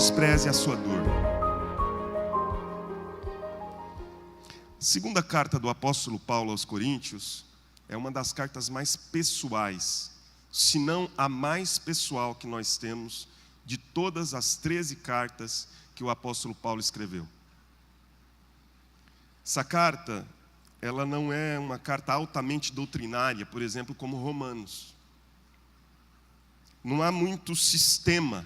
despreze a sua dor. A segunda carta do apóstolo Paulo aos Coríntios é uma das cartas mais pessoais, se não a mais pessoal que nós temos de todas as 13 cartas que o apóstolo Paulo escreveu. Essa carta, ela não é uma carta altamente doutrinária, por exemplo, como Romanos. Não há muito sistema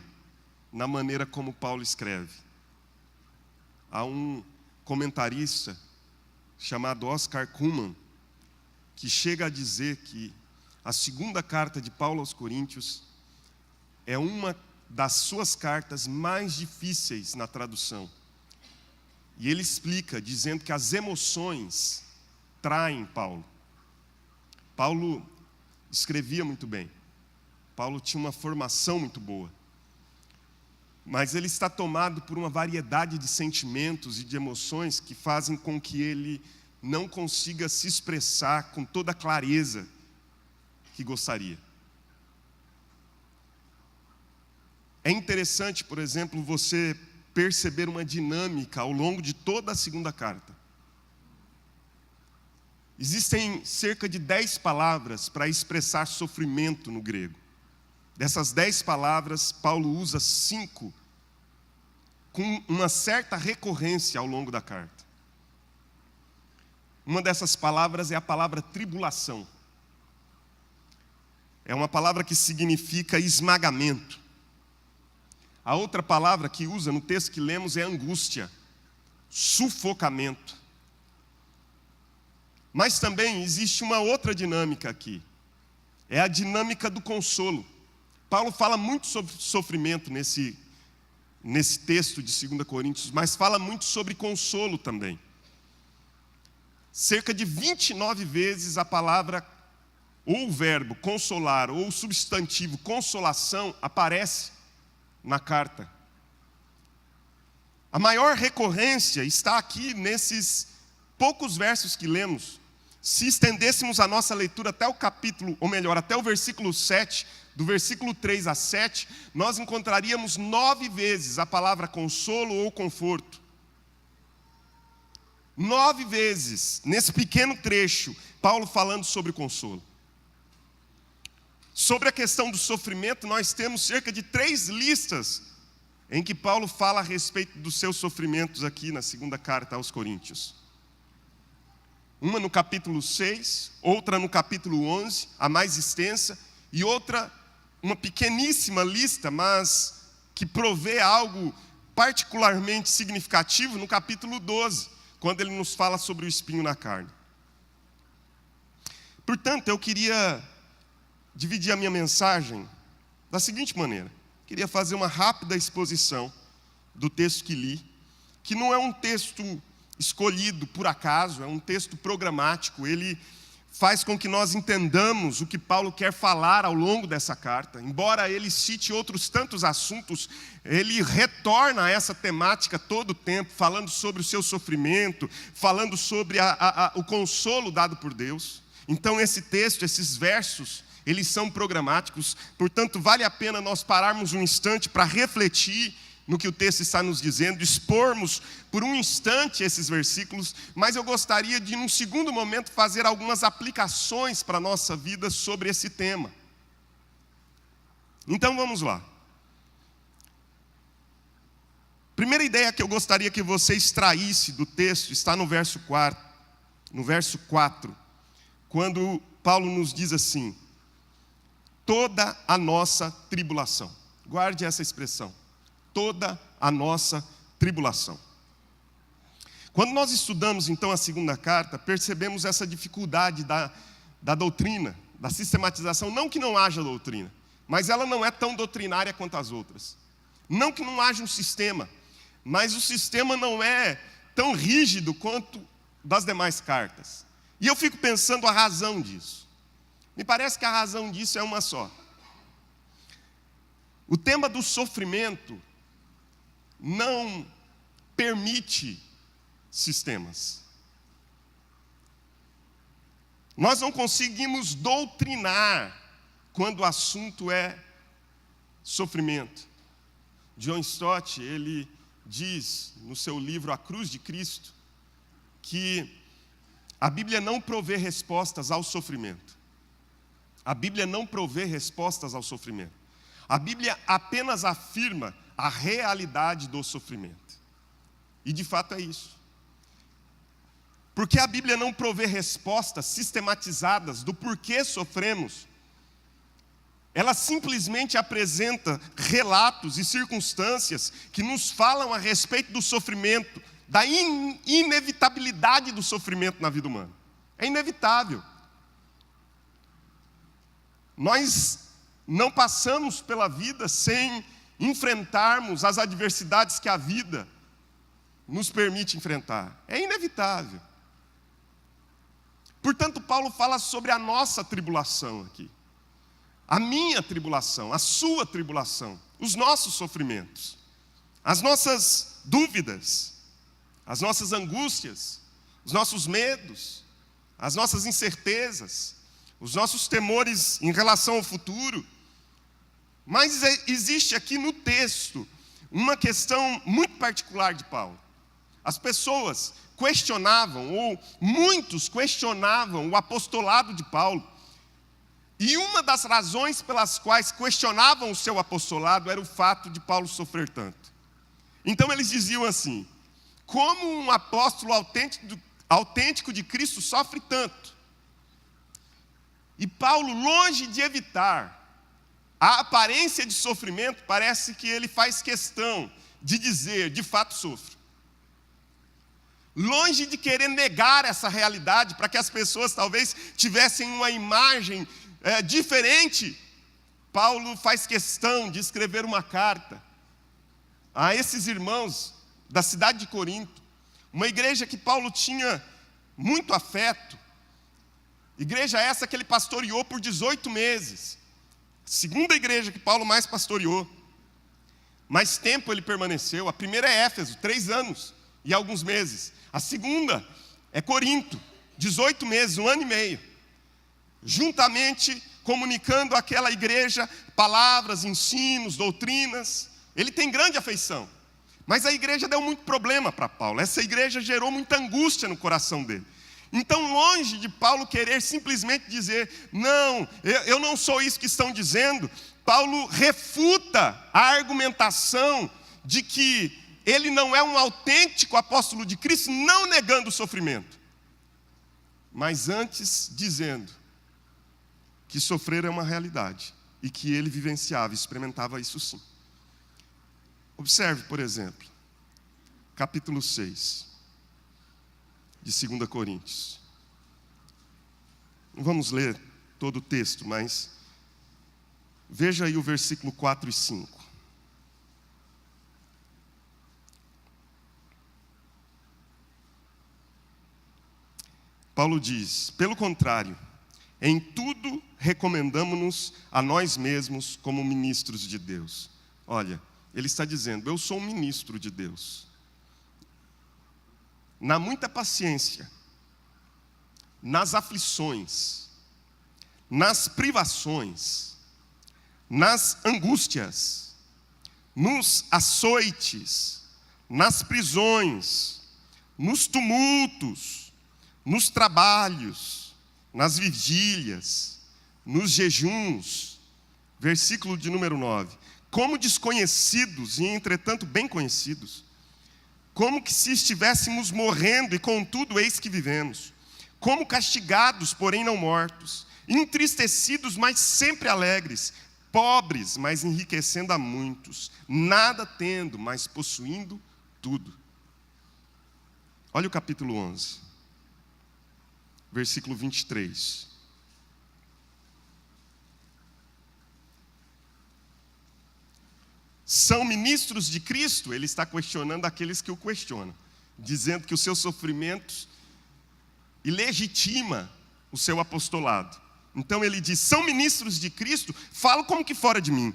na maneira como Paulo escreve. Há um comentarista chamado Oscar Cullmann, que chega a dizer que a segunda carta de Paulo aos Coríntios é uma das suas cartas mais difíceis na tradução. E ele explica, dizendo que as emoções traem Paulo. Paulo escrevia muito bem. Paulo tinha uma formação muito boa. Mas ele está tomado por uma variedade de sentimentos e de emoções que fazem com que ele não consiga se expressar com toda a clareza que gostaria. É interessante, por exemplo, você perceber uma dinâmica ao longo de toda a segunda carta. Existem cerca de 10 palavras para expressar sofrimento no grego. Dessas 10 palavras, Paulo usa 5 com uma certa recorrência ao longo da carta. Uma dessas palavras é a palavra tribulação. É uma palavra que significa esmagamento. A outra palavra que usa no texto que lemos é angústia, sufocamento. Mas também existe uma outra dinâmica aqui. É a dinâmica do consolo. Paulo fala muito sobre sofrimento nesse texto de 2 Coríntios, mas fala muito sobre consolo também. Cerca de 29 vezes a palavra, ou o verbo consolar, ou o substantivo consolação aparece na carta. A maior recorrência está aqui nesses poucos versos que lemos. Se estendêssemos a nossa leitura até o capítulo, ou melhor, até o versículo 7, do versículo 3 a 7, nós encontraríamos 9 vezes a palavra consolo ou conforto. 9 vezes, nesse pequeno trecho, Paulo falando sobre consolo. Sobre a questão do sofrimento, nós temos cerca de 3 listas em que Paulo fala a respeito dos seus sofrimentos aqui na segunda carta aos Coríntios. Uma no capítulo 6, outra no capítulo 11, a mais extensa, e outra, uma pequeníssima lista, mas que provê algo particularmente significativo no capítulo 12, quando ele nos fala sobre o espinho na carne. Portanto, eu queria dividir a minha mensagem da seguinte maneira. Queria fazer uma rápida exposição do texto que li, que não é um texto escolhido por acaso, é um texto programático. Ele faz com que nós entendamos o que Paulo quer falar ao longo dessa carta. Embora ele cite outros tantos assuntos, ele retorna a essa temática todo o tempo, falando sobre o seu sofrimento, falando sobre o consolo dado por Deus. Então esse texto, esses versos, eles são programáticos, portanto vale a pena nós pararmos um instante para refletir no que o texto está nos dizendo, expormos por um instante esses versículos, mas eu gostaria de, num segundo momento, fazer algumas aplicações para a nossa vida sobre esse tema. Então vamos lá. Primeira ideia que eu gostaria que você extraísse do texto está no verso 4, quando Paulo nos diz assim: toda a nossa tribulação. Guarde essa expressão. Toda a nossa tribulação. Quando nós estudamos então a segunda carta, percebemos essa dificuldade da doutrina, da sistematização. Não que não haja doutrina, mas ela não é tão doutrinária quanto as outras. Não que não haja um sistema, mas o sistema não é tão rígido quanto das demais cartas. E eu fico pensando a razão disso. Me parece que a razão disso é uma só. O tema do sofrimento não permite sistemas. Nós não conseguimos doutrinar quando o assunto é sofrimento. John Stott, ele diz no seu livro A Cruz de Cristo, que a Bíblia não provê respostas ao sofrimento. A Bíblia não provê respostas ao sofrimento. A Bíblia apenas afirma a realidade do sofrimento. E de fato é isso. Porque a Bíblia não provê respostas sistematizadas do porquê sofremos. Ela simplesmente apresenta relatos e circunstâncias que nos falam a respeito do sofrimento, da inevitabilidade do sofrimento na vida humana. É inevitável. Nós não passamos pela vida sem enfrentarmos as adversidades que a vida nos permite enfrentar. É inevitável. Portanto, Paulo fala sobre a nossa tribulação aqui. A minha tribulação, a sua tribulação, os nossos sofrimentos, as nossas dúvidas, as nossas angústias, os nossos medos, as nossas incertezas, os nossos temores em relação ao futuro. Mas existe aqui no texto uma questão muito particular de Paulo. As pessoas questionavam, ou muitos questionavam o apostolado de Paulo. E uma das razões pelas quais questionavam o seu apostolado era o fato de Paulo sofrer tanto. Então eles diziam assim: como um apóstolo autêntico de Cristo sofre tanto? E Paulo, longe de evitar a aparência de sofrimento, parece que ele faz questão de dizer, de fato sofro. Longe de querer negar essa realidade para que as pessoas talvez tivessem uma imagem diferente, Paulo faz questão de escrever uma carta a esses irmãos da cidade de Corinto, uma igreja que Paulo tinha muito afeto, igreja essa que ele pastoreou por 18 meses, segunda igreja que Paulo mais pastoreou. Mais tempo ele permaneceu. A primeira é Éfeso, 3 anos e alguns meses. A segunda é Corinto, 18 meses, 1 ano e meio. Juntamente comunicando àquela igreja palavras, ensinos, doutrinas. Ele tem grande afeição. Mas a igreja deu muito problema para Paulo. Essa igreja gerou muita angústia no coração dele. Então, longe de Paulo querer simplesmente dizer, não, eu não sou isso que estão dizendo, Paulo refuta a argumentação de que ele não é um autêntico apóstolo de Cristo, não negando o sofrimento, mas antes dizendo que sofrer é uma realidade e que ele vivenciava, experimentava isso sim. Observe, por exemplo, capítulo 6 de 2 Coríntios. Não vamos ler todo o texto, mas veja aí o versículo 4 e 5. Paulo diz: pelo contrário, em tudo recomendamo-nos a nós mesmos como ministros de Deus. Olha, ele está dizendo, eu sou um ministro de Deus. Na muita paciência, nas aflições, nas privações, nas angústias, nos açoites, nas prisões, nos tumultos, nos trabalhos, nas vigílias, nos jejuns. Versículo de número 9. Como desconhecidos e entretanto bem conhecidos, como que se estivéssemos morrendo e contudo eis que vivemos, como castigados, porém não mortos, entristecidos, mas sempre alegres, pobres, mas enriquecendo a muitos, nada tendo, mas possuindo tudo. Olha o capítulo 11, versículo 23. São ministros de Cristo? Ele está questionando aqueles que o questionam, dizendo que os seus sofrimentos ilegitima o seu apostolado. Então ele diz, são ministros de Cristo? Falo como que fora de mim.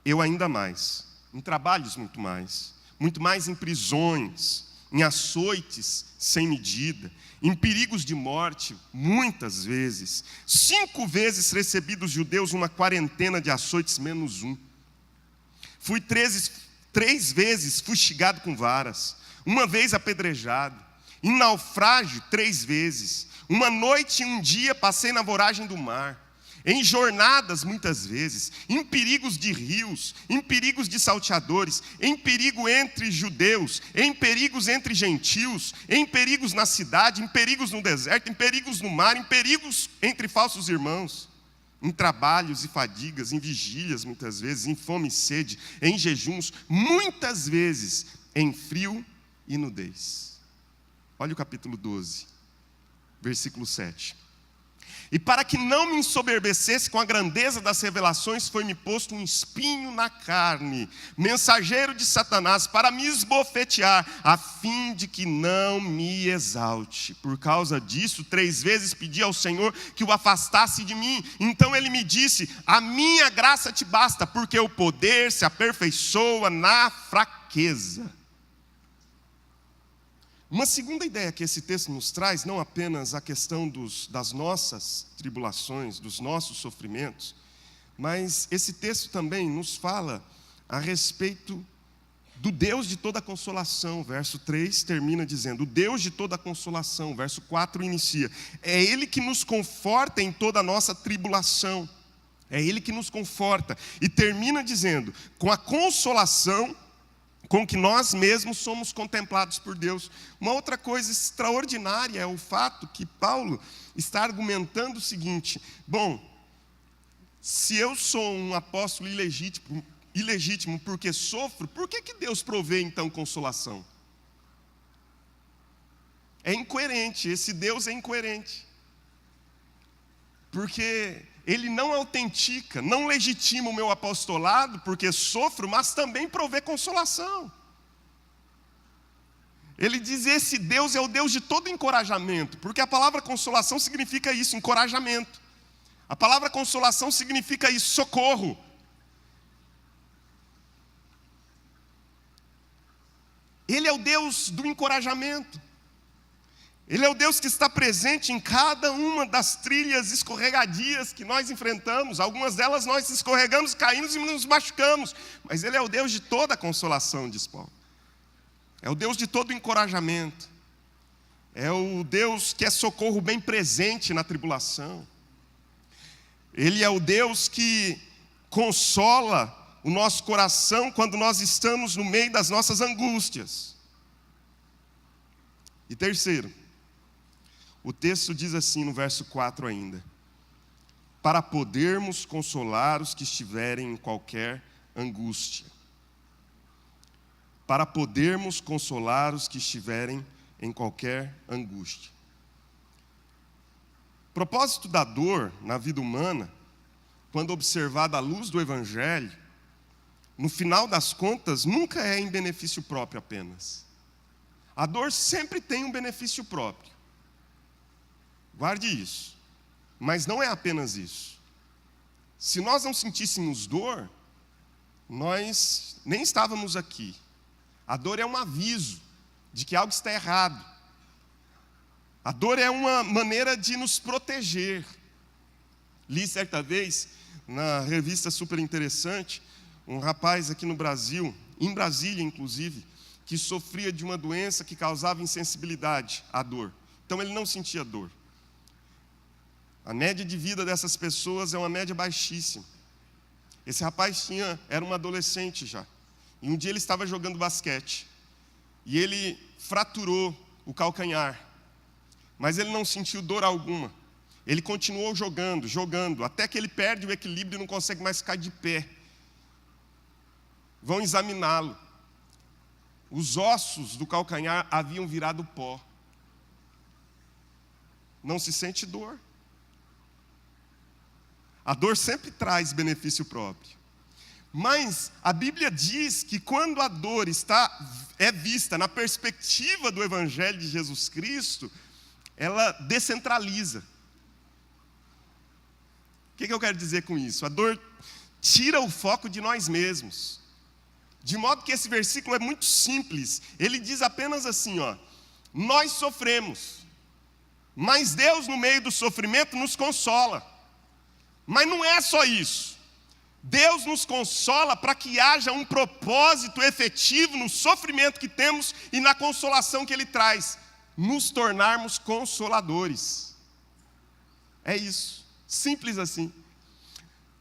Eu ainda mais, em trabalhos muito mais em prisões, em açoites sem medida, em perigos de morte, muitas vezes. 5 vezes recebi dos judeus uma quarentena de açoites menos 1. Fui 3 3 vezes fustigado com varas, 1 vez apedrejado, em naufrágio 3 vezes, 1 noite e 1 dia passei na voragem do mar, em jornadas muitas vezes, em perigos de rios, em perigos de salteadores, em perigo entre judeus, em perigos entre gentios, em perigos na cidade, em perigos no deserto, em perigos no mar, em perigos entre falsos irmãos, em trabalhos e fadigas, em vigílias muitas vezes, em fome e sede, em jejuns, muitas vezes em frio e nudez. Olha o capítulo 12, versículo 7. E para que não me ensoberbecesse com a grandeza das revelações, foi-me posto um espinho na carne, mensageiro de Satanás, para me esbofetear, a fim de que não me exalte. Por causa disso, 3 vezes pedi ao Senhor que o afastasse de mim. Então ele me disse: a minha graça te basta, porque o poder se aperfeiçoa na fraqueza. Uma segunda ideia que esse texto nos traz, não apenas a questão das nossas tribulações, dos nossos sofrimentos, mas esse texto também nos fala a respeito do Deus de toda consolação. Verso 3 termina dizendo: o Deus de toda consolação. Verso 4 inicia: é Ele que nos conforta em toda a nossa tribulação. É Ele que nos conforta. E termina dizendo: com a consolação com que nós mesmos somos contemplados por Deus. Uma outra coisa extraordinária é o fato que Paulo está argumentando o seguinte: bom, se eu sou um apóstolo ilegítimo porque sofro, por que Deus provê então consolação? É incoerente, esse Deus é incoerente. Porque Ele não autentica, não legitima o meu apostolado, porque sofro, mas também provê consolação. Ele diz: esse Deus é o Deus de todo encorajamento, porque a palavra consolação significa isso, encorajamento. A palavra consolação significa isso, socorro. Ele é o Deus do encorajamento. Ele é o Deus que está presente em cada uma das trilhas escorregadias que nós enfrentamos. Algumas delas nós escorregamos, caímos e nos machucamos. Mas Ele é o Deus de toda a consolação, diz Paulo. É o Deus de todo encorajamento. É o Deus que é socorro bem presente na tribulação. Ele é o Deus que consola o nosso coração quando nós estamos no meio das nossas angústias. E terceiro, o texto diz assim no verso 4 ainda: para podermos consolar os que estiverem em qualquer angústia. Para podermos consolar os que estiverem em qualquer angústia. O propósito da dor na vida humana, quando observada à luz do Evangelho, no final das contas, nunca é em benefício próprio apenas. A dor sempre tem um benefício próprio. Guarde isso. Mas não é apenas isso. Se nós não sentíssemos dor, nós nem estávamos aqui. A dor é um aviso de que algo está errado. A dor é uma maneira de nos proteger. Li certa vez, na revista super interessante, um rapaz aqui no Brasil, em Brasília inclusive, que sofria de uma doença que causava insensibilidade à dor. Então ele não sentia dor. A média de vida dessas pessoas é uma média baixíssima. Esse rapaz era um adolescente já. E um dia ele estava jogando basquete. E ele fraturou o calcanhar. Mas ele não sentiu dor alguma. Ele continuou jogando, até que ele perde o equilíbrio e não consegue mais ficar de pé. Vão examiná-lo. Os ossos do calcanhar haviam virado pó. Não se sente dor. A dor sempre traz benefício próprio. Mas a Bíblia diz que quando a dor é vista na perspectiva do Evangelho de Jesus Cristo, ela descentraliza. O que eu quero dizer com isso? A dor tira o foco de nós mesmos. De modo que esse versículo é muito simples. Ele diz apenas assim, nós sofremos, mas Deus no meio do sofrimento nos consola. Mas não é só isso. Deus nos consola para que haja um propósito efetivo no sofrimento que temos e na consolação que Ele traz. Nos tornarmos consoladores. É isso, simples assim.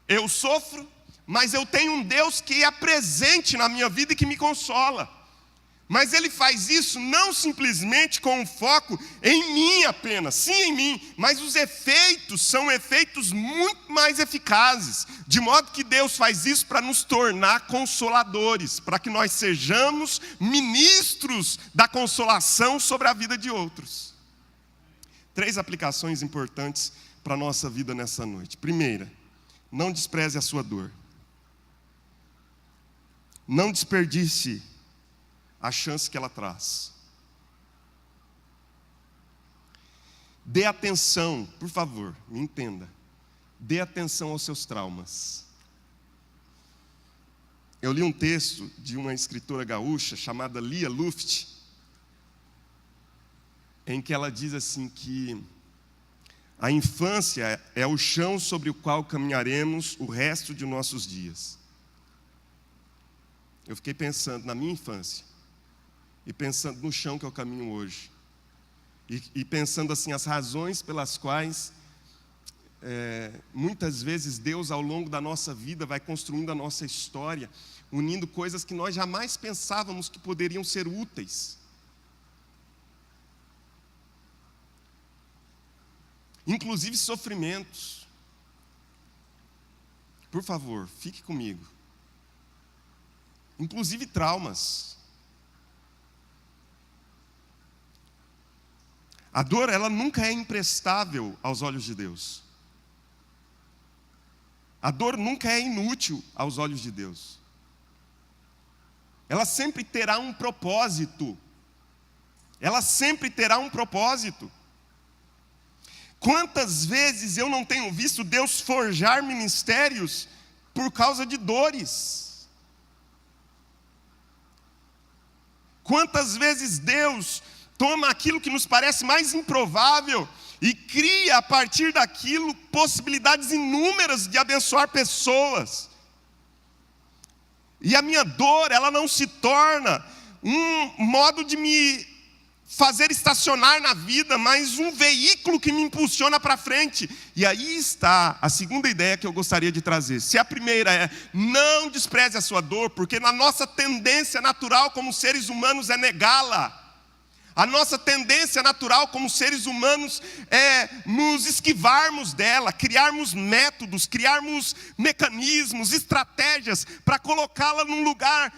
Eu sofro, mas eu tenho um Deus que é presente na minha vida e que me consola. Mas Ele faz isso não simplesmente com um foco em mim apenas, sim em mim, mas os efeitos são efeitos muito mais eficazes, de modo que Deus faz isso para nos tornar consoladores, para que nós sejamos ministros da consolação sobre a vida de outros. 3 aplicações importantes para a nossa vida nessa noite. Primeira, não despreze a sua dor. Não desperdice a chance que ela traz. Dê atenção, por favor, me entenda. Dê atenção aos seus traumas. Eu li um texto de uma escritora gaúcha chamada Lia Luft, em que ela diz assim que a infância é o chão sobre o qual caminharemos o resto de nossos dias. Eu fiquei pensando na minha infância, e pensando no chão que eu caminho hoje, e pensando assim, as razões pelas quais muitas vezes Deus ao longo da nossa vida vai construindo a nossa história, unindo coisas que nós jamais pensávamos que poderiam ser úteis. Inclusive sofrimentos. Por favor, fique comigo. Inclusive traumas. A dor, ela nunca é imprestável aos olhos de Deus. A dor nunca é inútil aos olhos de Deus. Ela sempre terá um propósito. Ela sempre terá um propósito. Quantas vezes eu não tenho visto Deus forjar ministérios por causa de dores? Quantas vezes Deus toma aquilo que nos parece mais improvável e cria a partir daquilo possibilidades inúmeras de abençoar pessoas. E a minha dor, ela não se torna um modo de me fazer estacionar na vida, mas um veículo que me impulsiona para frente. E aí está a segunda ideia que eu gostaria de trazer. Se a primeira é, não despreze a sua dor, porque na nossa tendência natural como seres humanos é negá-la. A nossa tendência natural como seres humanos é nos esquivarmos dela, criarmos métodos, criarmos mecanismos, estratégias para colocá-la num lugar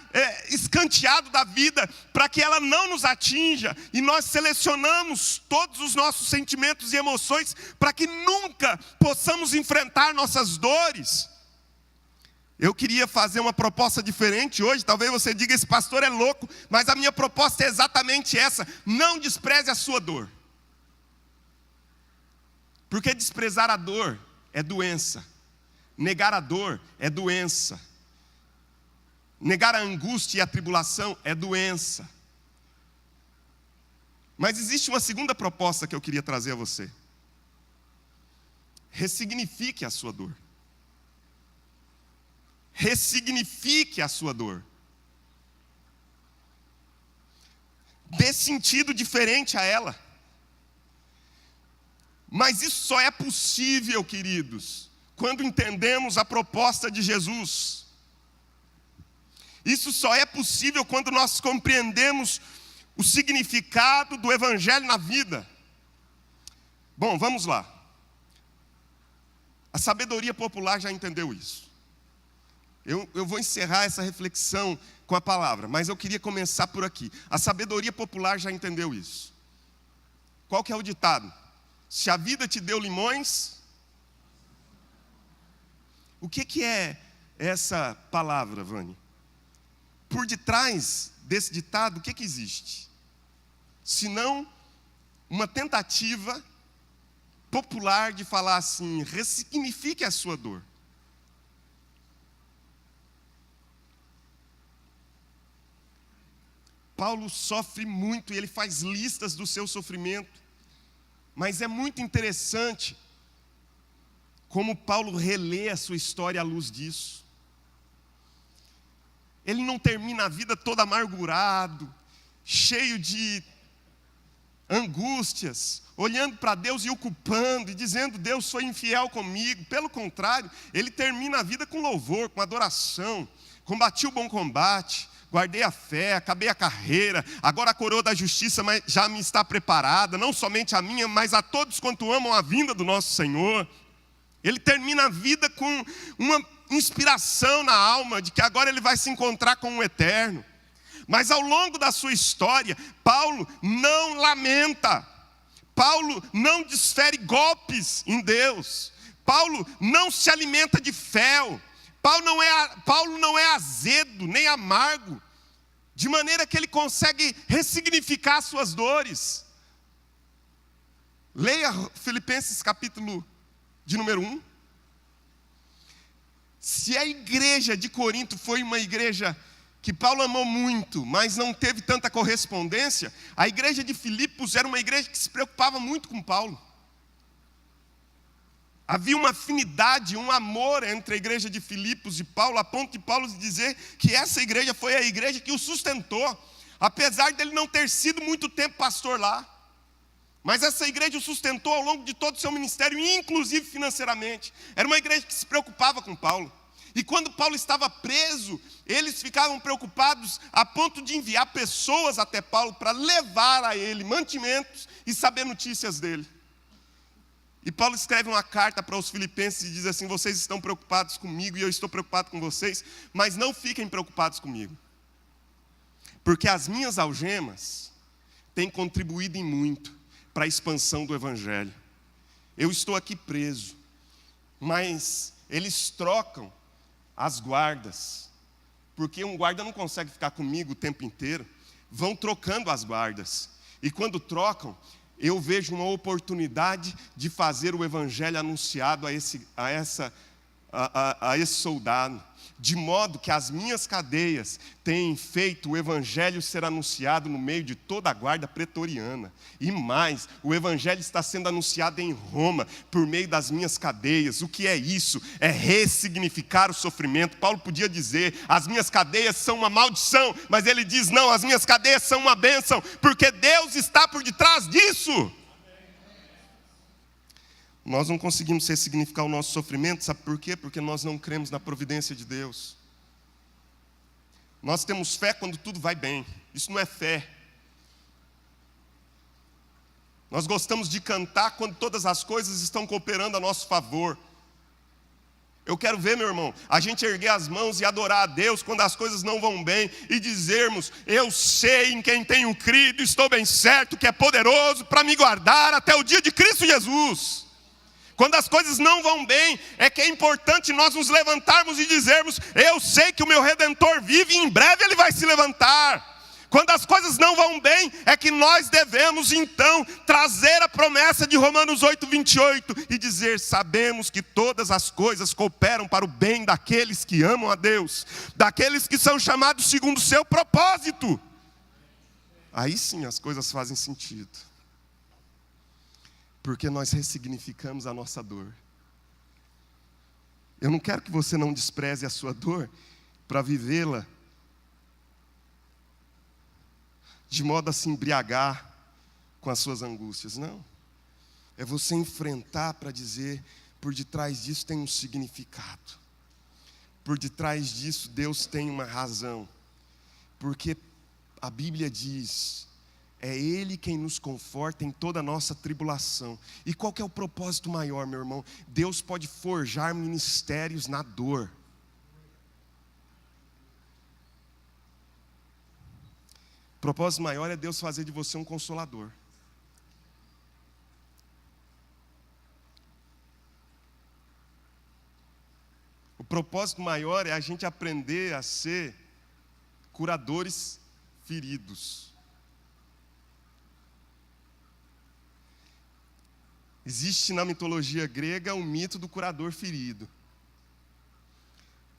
escanteado da vida, para que ela não nos atinja. E nós selecionamos todos os nossos sentimentos e emoções para que nunca possamos enfrentar nossas dores. Eu queria fazer uma proposta diferente hoje. Talvez você diga, esse pastor é louco, mas a minha proposta é exatamente essa: não despreze a sua dor. Porque desprezar a dor é doença. Negar a dor é doença. Negar a angústia e a tribulação é doença. Mas existe uma segunda proposta que eu queria trazer a você. Ressignifique a sua dor. Ressignifique a sua dor. Dê sentido diferente a ela. Mas isso só é possível, queridos, quando entendemos a proposta de Jesus. Isso só é possível quando nós compreendemos o significado do Evangelho na vida. Bom, vamos lá. A sabedoria popular já entendeu isso. Eu vou encerrar essa reflexão com a palavra, mas eu queria começar por aqui. A sabedoria popular já entendeu isso. Qual que é o ditado? Se a vida te deu limões... O que é essa palavra, Vânia? Por detrás desse ditado, o que existe? Senão uma tentativa popular de falar assim, ressignifique a sua dor. Paulo sofre muito e ele faz listas do seu sofrimento. Mas é muito interessante como Paulo relê a sua história à luz disso. ele não termina a vida todo amargurado, cheio de angústias, olhando para Deus e o culpando, e dizendo: Deus foi infiel comigo. Pelo contrário, ele termina a vida com louvor, com adoração. Combati o bom combate, guardei a fé, acabei a carreira, agora a coroa da justiça já me está preparada, não somente a minha, mas a todos quanto amam a vinda do nosso Senhor. Ele termina a vida com uma inspiração na alma, de que agora ele vai se encontrar com o Eterno. Mas ao longo da sua história, Paulo não lamenta, Paulo não desfere golpes em Deus, Paulo não se alimenta de fel, Paulo não é azedo nem amargo, de maneira que ele consegue ressignificar suas dores. Leia Filipenses capítulo de número 1. Se a igreja de Corinto foi uma igreja que Paulo amou muito, mas não teve tanta correspondência, a igreja de Filipos era uma igreja que se preocupava muito com Paulo. Havia uma afinidade, um amor entre a igreja de Filipos e Paulo, a ponto de Paulo dizer que essa igreja foi a igreja que o sustentou, apesar dele não ter sido muito tempo pastor lá. Mas essa igreja o sustentou ao longo de todo o seu ministério, inclusive financeiramente. Era uma igreja que se preocupava com Paulo. E quando Paulo estava preso, eles ficavam preocupados a ponto de enviar pessoas até Paulo para levar a ele mantimentos e saber notícias dele. E Paulo escreve uma carta para os filipenses e diz assim: vocês estão preocupados comigo e eu estou preocupado com vocês, mas não fiquem preocupados comigo, porque as minhas algemas têm contribuído em muito para a expansão do Evangelho. Eu estou aqui preso, mas eles trocam as guardas, porque um guarda não consegue ficar comigo o tempo inteiro, vão trocando as guardas, e quando trocam, eu vejo uma oportunidade de fazer o Evangelho anunciado a esse soldado, de modo que as minhas cadeias têm feito o Evangelho ser anunciado no meio de toda a guarda pretoriana. E mais, o Evangelho está sendo anunciado em Roma, por meio das minhas cadeias. O que é isso? É ressignificar o sofrimento. Paulo podia dizer: as minhas cadeias são uma maldição, mas ele diz: não, as minhas cadeias são uma bênção, porque Deus está por detrás disso. Nós não conseguimos ressignificar o nosso sofrimento, sabe por quê? Porque nós não cremos na providência de Deus. Nós temos fé quando tudo vai bem, isso não é fé. Nós gostamos de cantar quando todas as coisas estão cooperando a nosso favor. Eu quero ver, meu irmão, a gente erguer as mãos e adorar a Deus quando as coisas não vão bem, e dizermos: eu sei em quem tenho crido, estou bem certo que é poderoso para me guardar até o dia de Cristo Jesus. Quando as coisas não vão bem, é que é importante nós nos levantarmos e dizermos: eu sei que o meu Redentor vive e em breve Ele vai se levantar. Quando as coisas não vão bem, é que nós devemos então trazer a promessa de Romanos 8:28 e dizer: sabemos que todas as coisas cooperam para o bem daqueles que amam a Deus, daqueles que são chamados segundo o seu propósito. Aí sim as coisas fazem sentido. Porque nós ressignificamos a nossa dor. Eu não quero que você não despreze a sua dor para vivê-la de modo a se embriagar com as suas angústias. Não. É você enfrentar para dizer: por detrás disso tem um significado. Por detrás disso Deus tem uma razão. Porque a Bíblia diz: é Ele quem nos conforta em toda a nossa tribulação. E qual que é o propósito maior, meu irmão? Deus pode forjar ministérios na dor. O propósito maior é Deus fazer de você um consolador. O propósito maior é a gente aprender a ser curadores feridos. Existe na mitologia grega o mito do curador ferido.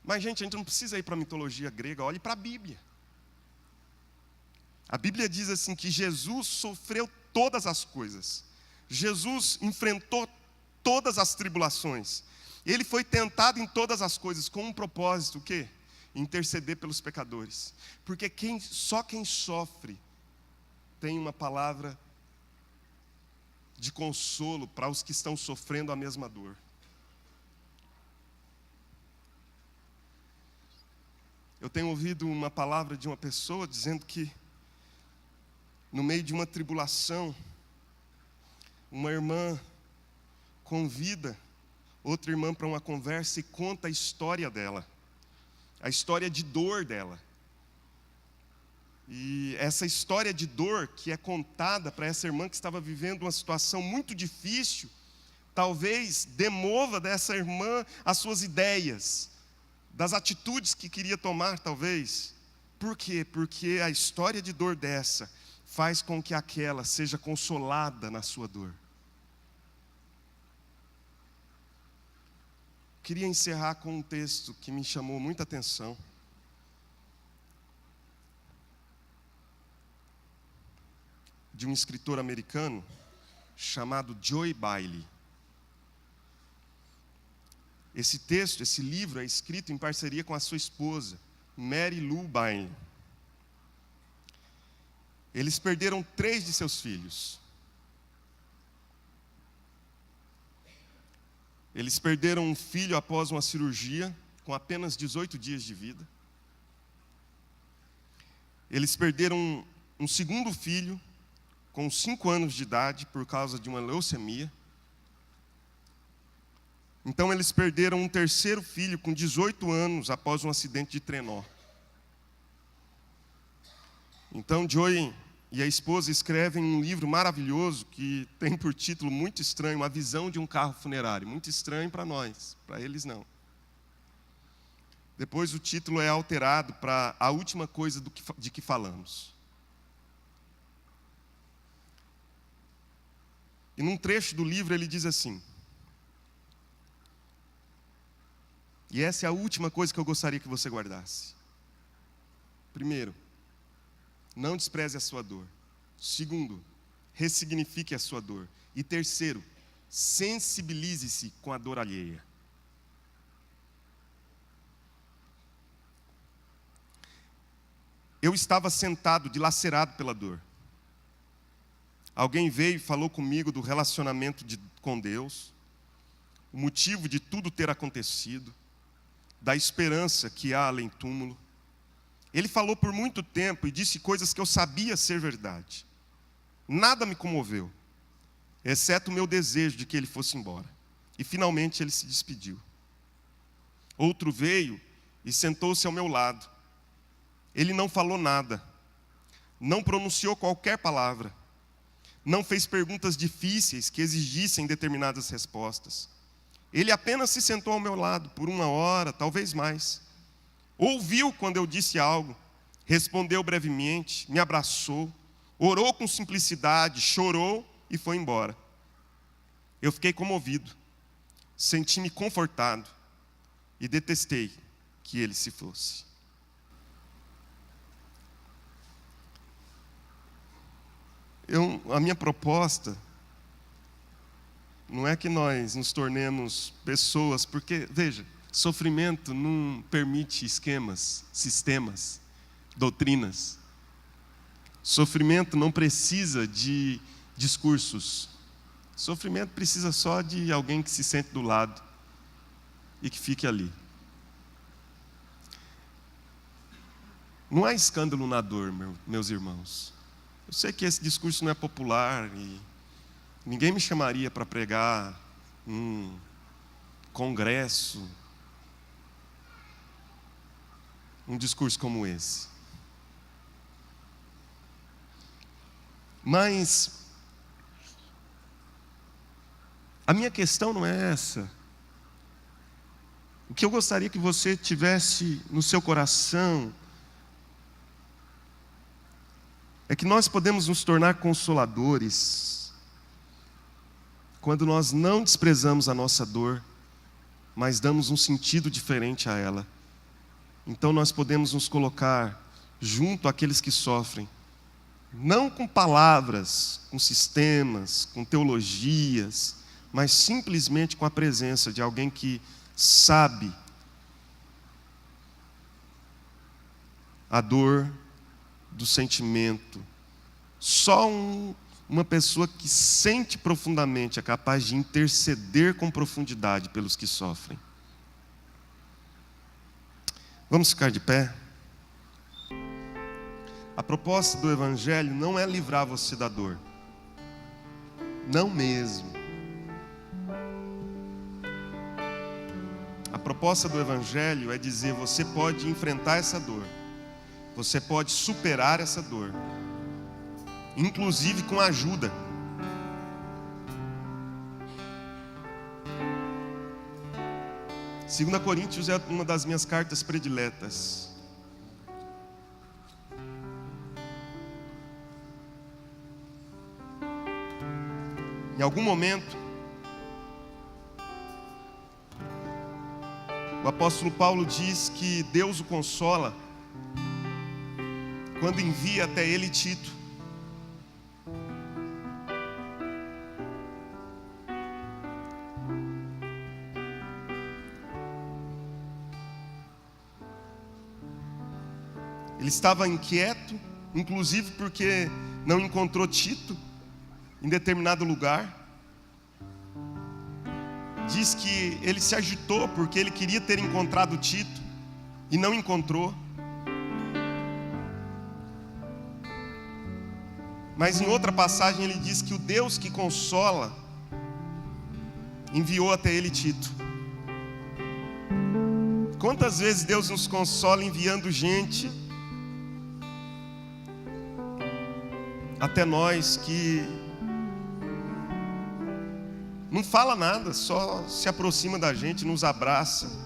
Mas, gente, a gente não precisa ir para a mitologia grega, olhe para a Bíblia. A Bíblia diz assim que Jesus sofreu todas as coisas. Jesus enfrentou todas as tribulações. Ele foi tentado em todas as coisas com um propósito, o quê? interceder pelos pecadores. Porque só quem sofre tem uma palavra de consolo para os que estão sofrendo a mesma dor. Eu tenho ouvido uma palavra de uma pessoa dizendo que, no meio de uma tribulação, uma irmã convida outra irmã para uma conversa e conta a história dela, a história de dor dela. E essa história de dor que é contada para essa irmã que estava vivendo uma situação muito difícil, talvez demova dessa irmã as suas ideias, das atitudes que queria tomar, talvez. Por quê? Porque a história de dor dessa faz com que aquela seja consolada na sua dor. Queria encerrar com um texto que me chamou muita atenção. De um escritor americano chamado Joy Bailey. Esse texto, esse livro é escrito em parceria com a sua esposa, Mary Lou Bailey. Eles perderam 3 de seus filhos. Eles perderam um filho após uma cirurgia, com apenas 18 dias de vida. Eles perderam um segundo filho, com 5 anos de idade, por causa de uma leucemia. Então eles perderam um terceiro filho, com 18 anos, após um acidente de trenó. Então Joy e a esposa escrevem um livro maravilhoso, que tem por título muito estranho, A Visão de um Carro Funerário. Muito estranho para nós, para eles não. Depois o título é alterado para A Última Coisa de que Falamos. E num trecho do livro ele diz assim: e essa é a última coisa que eu gostaria que você guardasse. Primeiro, não despreze a sua dor. Segundo, ressignifique a sua dor. E terceiro, sensibilize-se com a dor alheia. Eu estava sentado, dilacerado pela dor. Alguém veio e falou comigo do relacionamento com Deus, o motivo de tudo ter acontecido, da esperança que há além túmulo. Ele falou por muito tempo e disse coisas que eu sabia ser verdade. Nada me comoveu, exceto o meu desejo de que ele fosse embora. E finalmente ele se despediu. Outro veio e sentou-se ao meu lado. Ele não falou nada, não pronunciou qualquer palavra, não fez perguntas difíceis que exigissem determinadas respostas. Ele apenas se sentou ao meu lado por 1 hora, talvez mais. Ouviu quando eu disse algo, respondeu brevemente, me abraçou, orou com simplicidade, chorou e foi embora. Eu fiquei comovido, senti-me confortado e detestei que ele se fosse. A minha proposta não é que nós nos tornemos pessoas, porque, veja, sofrimento não permite esquemas, sistemas, doutrinas. Sofrimento não precisa de discursos. Sofrimento precisa só de alguém que se sente do lado e que fique ali. Não há escândalo na dor, meus irmãos. Eu sei que esse discurso não é popular e ninguém me chamaria para pregar um congresso, um discurso como esse. Mas a minha questão não é essa. O que eu gostaria que você tivesse no seu coração é que nós podemos nos tornar consoladores quando nós não desprezamos a nossa dor, mas damos um sentido diferente a ela. Então nós podemos nos colocar junto àqueles que sofrem, não com palavras, com sistemas, com teologias, mas simplesmente com a presença de alguém que sabe a dor do sentimento. Só uma pessoa que sente profundamente é capaz de interceder com profundidade pelos que sofrem. Vamos ficar de pé? A proposta do Evangelho não é livrar você da dor. Não mesmo. A proposta do Evangelho é dizer: você pode enfrentar essa dor. Você pode superar essa dor. Inclusive com ajuda. Segunda Coríntios é uma das minhas cartas prediletas. Em algum momento, o apóstolo Paulo diz que Deus o consola quando envia até ele Tito. Ele estava inquieto, inclusive porque não encontrou Tito em determinado lugar. Diz que ele se agitou porque ele queria ter encontrado Tito e não encontrou. Mas em outra passagem ele diz que o Deus que consola enviou até ele Tito. Quantas vezes Deus nos consola enviando gente até nós que não fala nada, só se aproxima da gente, nos abraça.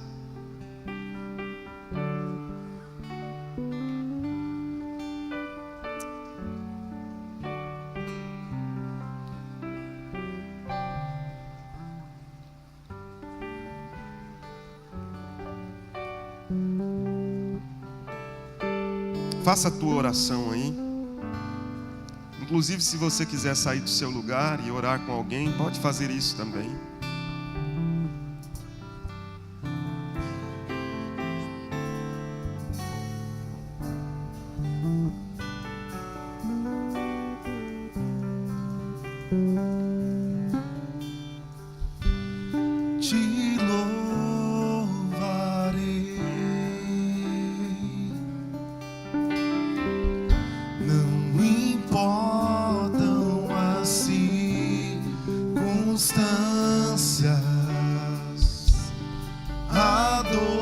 Faça a tua oração aí. Inclusive, se você quiser sair do seu lugar e orar com alguém, pode fazer isso também. Te louvarei, não importam as circunstâncias, adorarei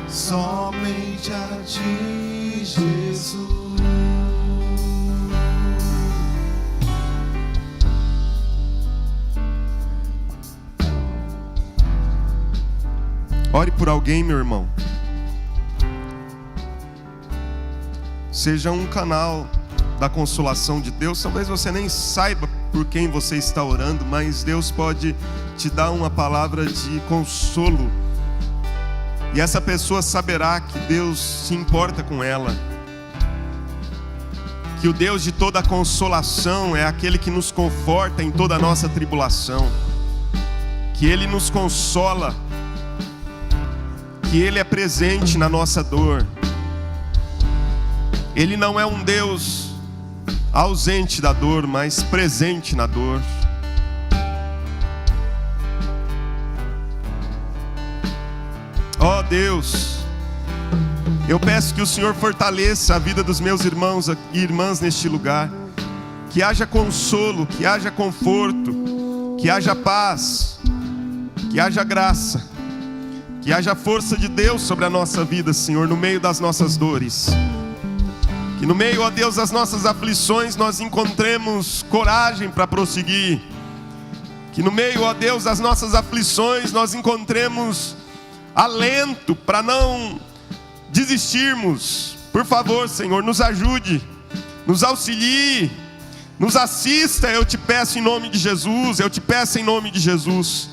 somente a ti, Jesus. Ore por alguém, meu irmão. Seja um canal da consolação de Deus. Talvez você nem saiba por quem você está orando, mas Deus pode te dar uma palavra de consolo. E essa pessoa saberá que Deus se importa com ela. Que o Deus de toda consolação é aquele que nos conforta em toda a nossa tribulação. Que Ele nos consola. Que Ele é presente na nossa dor. Ele não é um Deus ausente da dor, mas presente na dor. Ó Deus, eu peço que o Senhor fortaleça a vida dos meus irmãos e irmãs neste lugar. Que haja consolo, que haja conforto, que haja paz, que haja graça. Que haja força de Deus sobre a nossa vida, Senhor, no meio das nossas dores. Que no meio, ó Deus, das nossas aflições, nós encontremos coragem para prosseguir. Que no meio, ó Deus, das nossas aflições, nós encontremos alento para não desistirmos. Por favor, Senhor, nos ajude, nos auxilie, nos assista, eu te peço em nome de Jesus, eu te peço em nome de Jesus.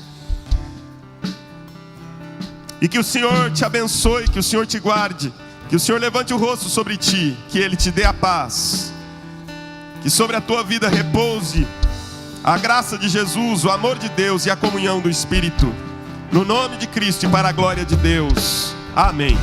E que o Senhor te abençoe, que o Senhor te guarde, que o Senhor levante o rosto sobre ti, que Ele te dê a paz, que sobre a tua vida repouse a graça de Jesus, o amor de Deus e a comunhão do Espírito. No nome de Cristo e para a glória de Deus. Amém.